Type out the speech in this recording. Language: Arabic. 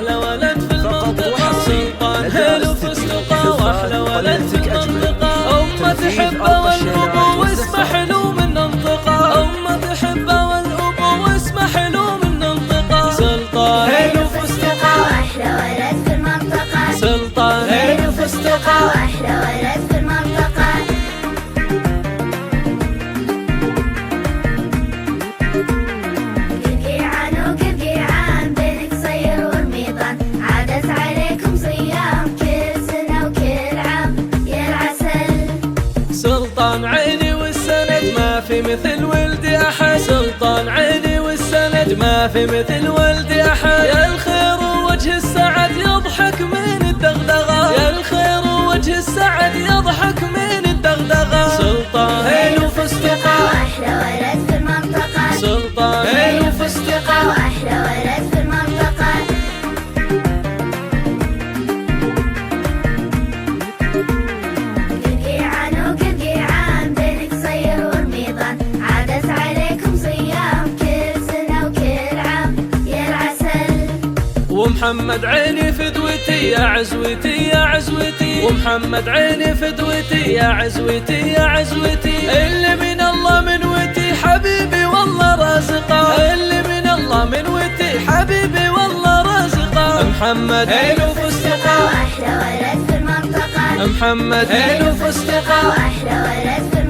واحلى ولد في المنطقة، سلطان هيلو فستقة واحلى ولد في المنطقة. أمه تحبه والأبو واسمه حلو من ننطقه، أمه تحبه والأبو واسمه حلو من ننطقه. سلطان هيلو فستقة واحلى ولد في المنطقة، سلطان هيلو فستقة واحلى ولد في المنطقة. قرقيعان وقرقيعان بين قصير والميضان، عادت عليكم صيام كل سنة وكل عام يا العسل. سلطان عيني والسند ما في مثل ولدي أحد، سلطان عيني والسند ما في مثل ولدي أحد. يا الخير ووجه السعد يضحك من الدغدغة، يا الخير ووجه السعد يضحك من الدغدغة. سلطان هيلو فستقة واحلى ولد في المنطقة، سلطان هيلو فستقة واحلى ولد في المنطقة. قرقيعان وقرقيعان بين قصير والميضان، عادت عليكم صيام كل سنة وكل عام يا العسل. ومحمد عيني فدوتي يا عزوتي يا عزوتي، ومحمد عيني فدوتي يا عزوتي يا عزوتي. اللي من الله من وتي حبيبي والله رازقه، اللي من الله من وتي حبيبي والله رازقه. محمد هيلو فستقة واحلى ولد في المنطقة، محمد هيلو فستقة واحلى ولد في